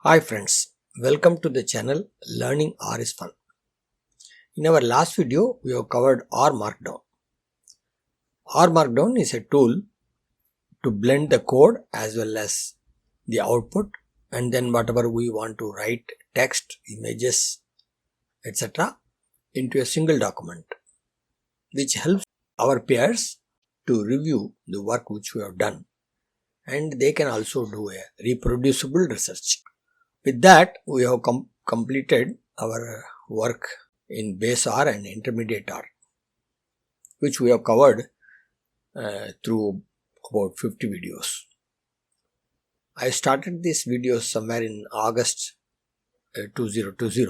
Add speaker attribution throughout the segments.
Speaker 1: Hi friends, welcome to the channel Learning R is Fun. In our last video, we have covered R Markdown. R Markdown is a tool to blend the code as well as the output, and then whatever we want to write, text, images, etc. into a single document, which helps our peers to review the work which we have done, and they can also do a reproducible research. With that, we have completed our work in base R and intermediate R, which we have covered through about 50 videos. I started this video somewhere in August 2020,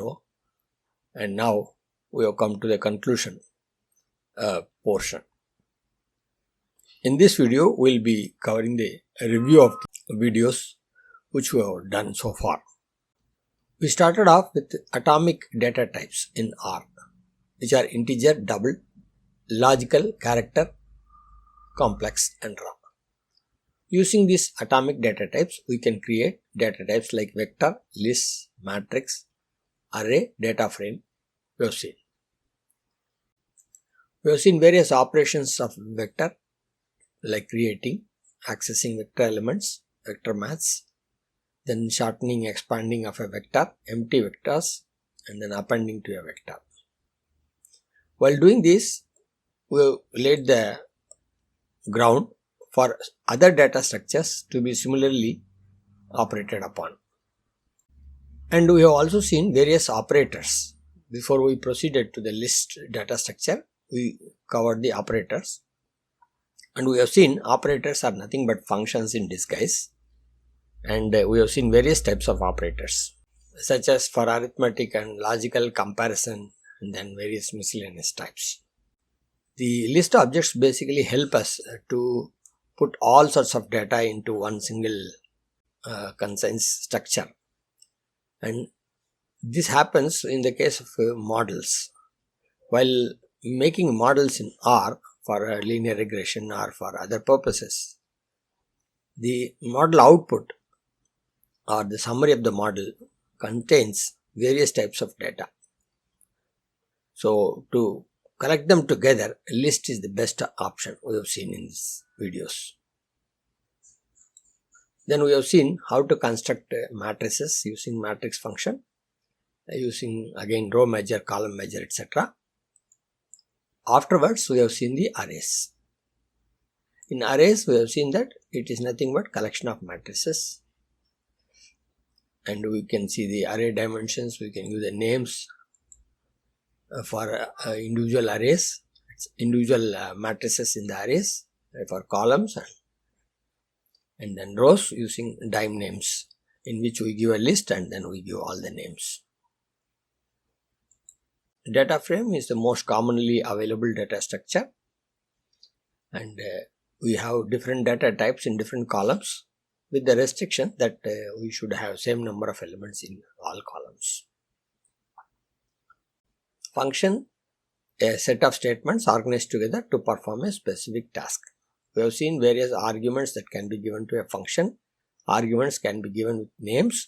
Speaker 1: and now we have come to the conclusion portion. In this video, we will be covering the review of the videos which we have done so far. We started off with atomic data types in R, which are integer, double, logical, character, complex, and raw. Using these atomic data types, we can create data types like vector, list, matrix, array, data frame. We have seen various operations of vector like creating, accessing vector elements, vector maths, then shortening, expanding of a vector, empty vectors, and then appending to a vector. While doing this, we laid the ground for other data structures to be similarly operated upon. And we have also seen various operators. Before we proceeded to the list data structure, we covered the operators. And we have seen operators are nothing but functions in disguise. And we have seen various types of operators, such as for arithmetic and logical comparison, and then various miscellaneous types. The list objects basically help us to put all sorts of data into one single concise structure. And this happens in the case of models. While making models in R for linear regression or for other purposes, the model output or the summary of the model contains various types of data. So to collect them together, a list is the best option we have seen in these videos. Then we have seen how to construct matrices using matrix function, using again row measure, column measure, etc. Afterwards, we have seen the arrays. In arrays, we have seen that it is nothing but collection of matrices. And we can see the array dimensions, we can use the names for individual arrays, individual matrices in the arrays for columns, and then rows using dime names, in which we give a list and then we give all the names. Data frame is the most commonly available data structure, and we have different data types in different columns, with the restriction that we should have same number of elements in all columns. Function, a set of statements organized together to perform a specific task. We have seen various arguments that can be given to a function. Arguments can be given with names,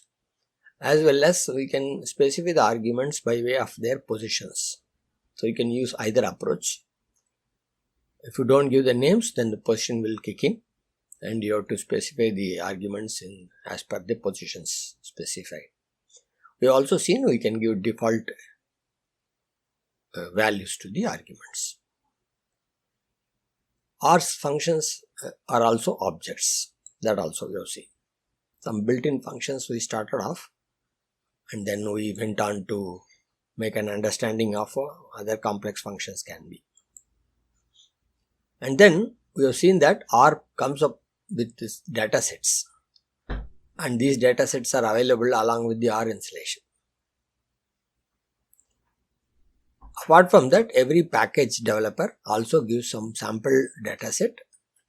Speaker 1: as well as we can specify the arguments by way of their positions. So you can use either approach. If you don't give the names, then the position will kick in, and you have to specify the arguments as per the positions specified. We have also seen we can give default values to the arguments. R's functions are also objects. That also we have seen. Some built-in functions we started off, and then we went on to make an understanding of other complex functions can be. And then we have seen that R comes up with these data sets, and these data sets are available along with the R installation. Apart from that, every package developer also gives some sample data set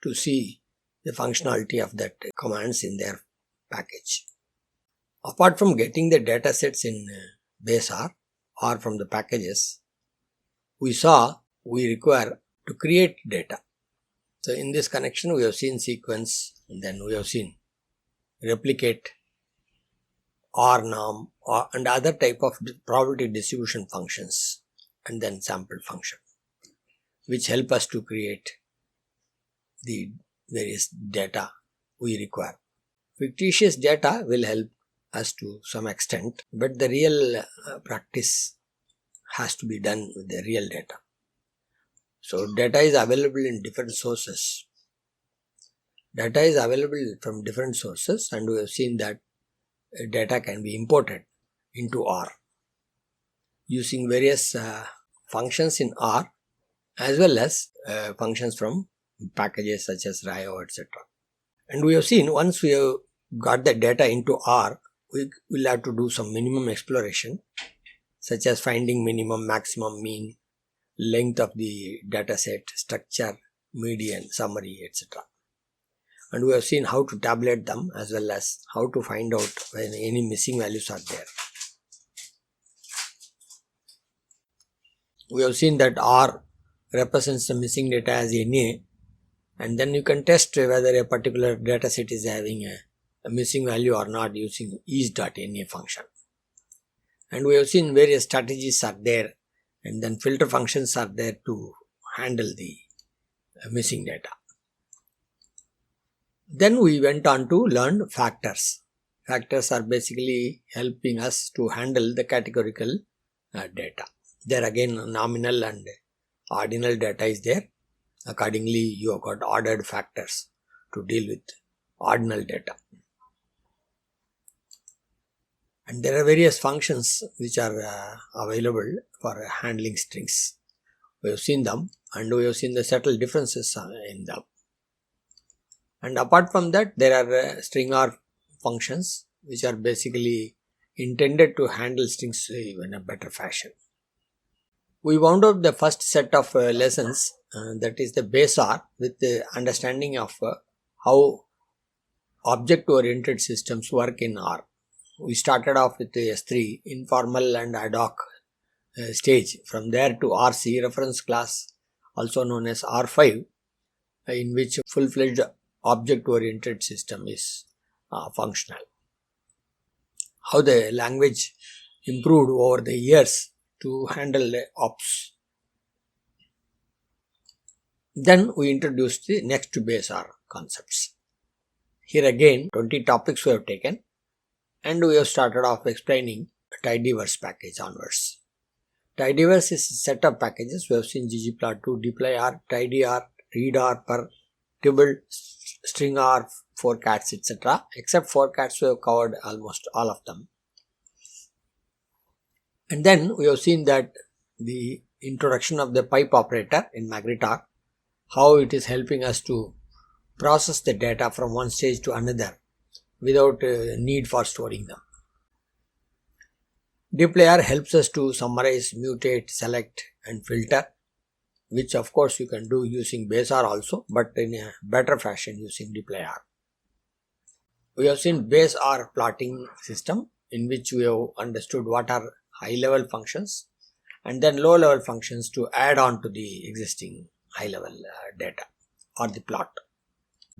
Speaker 1: to see the functionality of that commands in their package. Apart from getting the data sets in base R or from the packages, we require to create data. So in this connection, we have seen sequence, and then we have seen replicate, R norm and other type of probability distribution functions, and then sample function, which help us to create the various data we require. Fictitious data will help us to some extent, but the real practice has to be done with the real data. So data is available in different sources. Data is available from different sources, and we have seen that data can be imported into R using various functions in R, as well as functions from packages such as RIO, etc. And we have seen once we have got the data into R, we will have to do some minimum exploration, such as finding minimum, maximum, mean, length of the data set, structure, median, summary, etc. And we have seen how to tabulate them, as well as how to find out when any missing values are there. We have seen that R represents the missing data as NA, and then you can test whether a particular data set is having a missing value or not using is.na function. And we have seen various strategies are there, and then filter functions are there to handle the missing data. Then we went on to learn factors. Factors are basically helping us to handle the categorical data. There again nominal and ordinal data is there. Accordingly, you have got ordered factors to deal with ordinal data. And there are various functions which are available for handling strings. We have seen them, and we have seen the subtle differences in them. And apart from that, there are string R functions which are basically intended to handle strings in a better fashion. We wound up the first set of lessons, that is the base R, with the understanding of how object-oriented systems work in R. We started off with the S3, informal and ad hoc stage. From there to RC, reference class, also known as R5, in which full-fledged object-oriented system is functional. How the language improved over the years to handle the ops. Then we introduced the next to base R concepts. Here again 20 topics we have taken, and we have started off explaining tidyverse package onwards. Tidyverse is a set of packages. We have seen ggplot2, dplyr, tidyr, readr, per, tibble, string R, forcats, etc. Except forcats, we have covered almost all of them. And then we have seen that the introduction of the pipe operator in magrittr, how it is helping us to process the data from one stage to another without need for storing them. dplyr helps us to summarize, mutate, select and filter, which of course you can do using base R also, but in a better fashion using dplyr. We have seen base R plotting system, in which we have understood what are high level functions and then low level functions to add on to the existing high level data or the plot.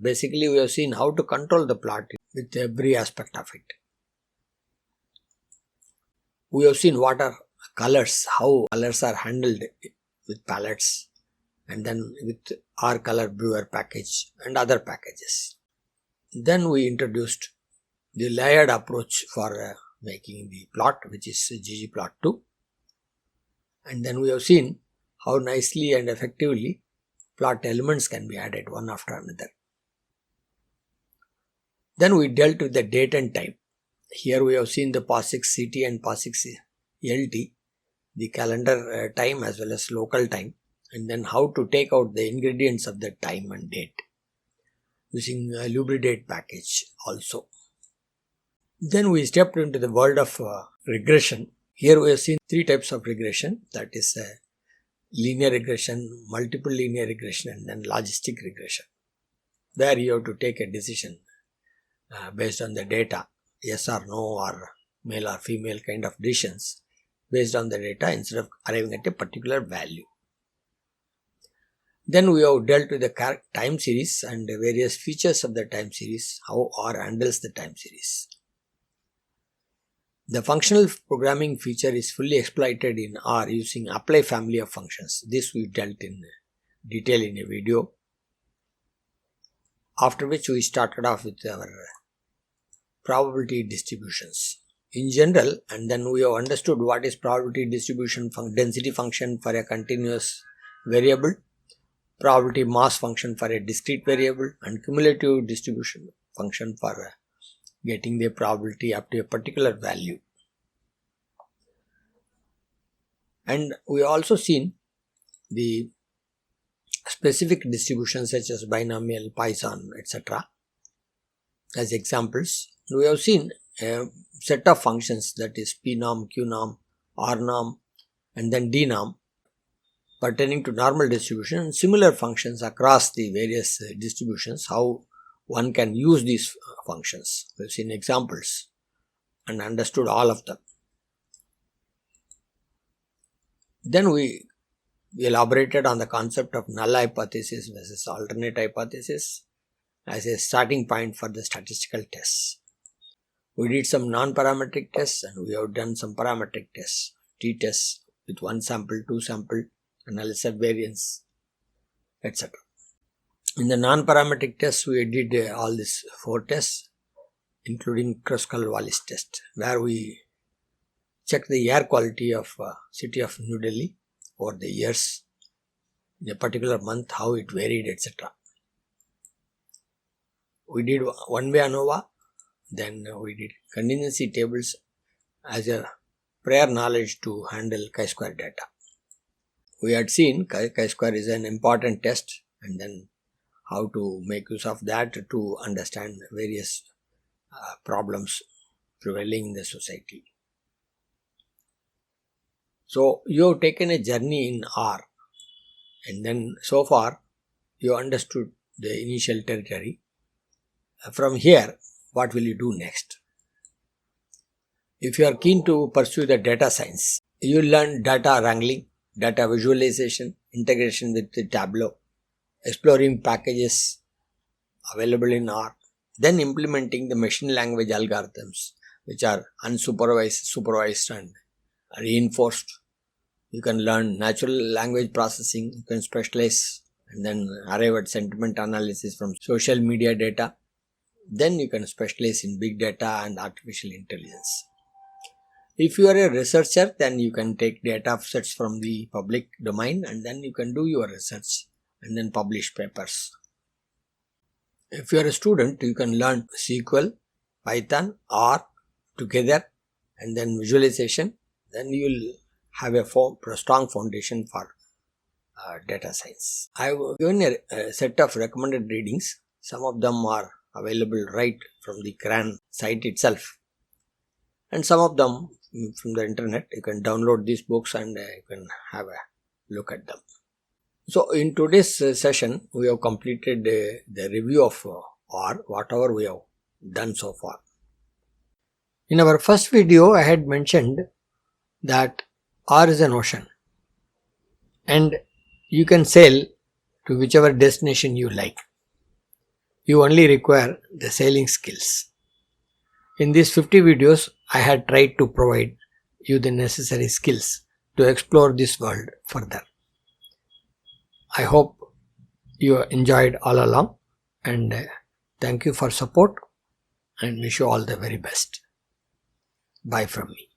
Speaker 1: Basically, we have seen how to control the plot with every aspect of it. We have seen what are colors, how colors are handled with palettes, and then with R color brewer package and other packages. Then we introduced the layered approach for making the plot, which is ggplot2. And then we have seen how nicely and effectively plot elements can be added one after another. Then we dealt with the date and time. Here we have seen the POSIX CT and POSIX LT, the calendar time as well as local time, and then how to take out the ingredients of the time and date using a lubridate package also. Then we stepped into the world of regression. Here we have seen three types of regression, that is linear regression, multiple linear regression and then logistic regression. There you have to take a decision based on the data, yes or no or male or female kind of decisions based on the data instead of arriving at a particular value. Then we have dealt with the time series and the various features of the time series, how R handles the time series. The functional programming feature is fully exploited in R using apply family of functions. This we dealt in detail in a video. After which we started off with our probability distributions in general, and then we have understood what is probability distribution density function for a continuous variable, probability mass function for a discrete variable, and cumulative distribution function for getting the probability up to a particular value. And we also seen the specific distributions such as binomial, Poisson, etc. as examples. We have seen a set of functions, that is P norm, Q norm, R norm, and then D norm, pertaining to normal distribution, and similar functions across the various distributions, how one can use these functions. We have seen examples and understood all of them. Then we elaborated on the concept of null hypothesis versus alternate hypothesis as a starting point for the statistical tests. We did some non-parametric tests and we have done some parametric tests, t-tests with 1 sample, 2 sample, analysis of variance, etc. In the non-parametric tests, we did all these 4 tests, including Kruskal-Wallis test, where we check the air quality of city of New Delhi over the years, in a particular month, how it varied, etc. We did one-way ANOVA, then we did contingency tables as a prior knowledge to handle chi-square data. We had seen chi-square is an important test, and then how to make use of that to understand various problems prevailing in the society. So you have taken a journey in R, and then so far you understood the initial territory. From here, what will you do next? If you are keen to pursue the data science, you will learn data wrangling, data visualization, integration with the Tableau, exploring packages available in R, then implementing the machine language algorithms which are unsupervised, supervised and reinforced. You can learn natural language processing, you can specialize and then arrive at sentiment analysis from social media data. Then you can specialize in big data and artificial intelligence. If you are a researcher, then you can take data sets from the public domain and then you can do your research and then publish papers. If you are a student, you can learn SQL, Python, R together and then visualization. Then you will have a strong foundation for data science. I have given a set of recommended readings. Some of them are available right from the CRAN site itself, and some of them from the internet. You can download these books and you can have a look at them. So in today's session, we have completed the review of R, whatever we have done so far. In our first video, I had mentioned that R is an ocean and you can sail to whichever destination you like. You only require the sailing skills. In these 50 videos, I had tried to provide you the necessary skills to explore this world further. I hope you enjoyed all along, and thank you for support and wish you all the very best. Bye from me.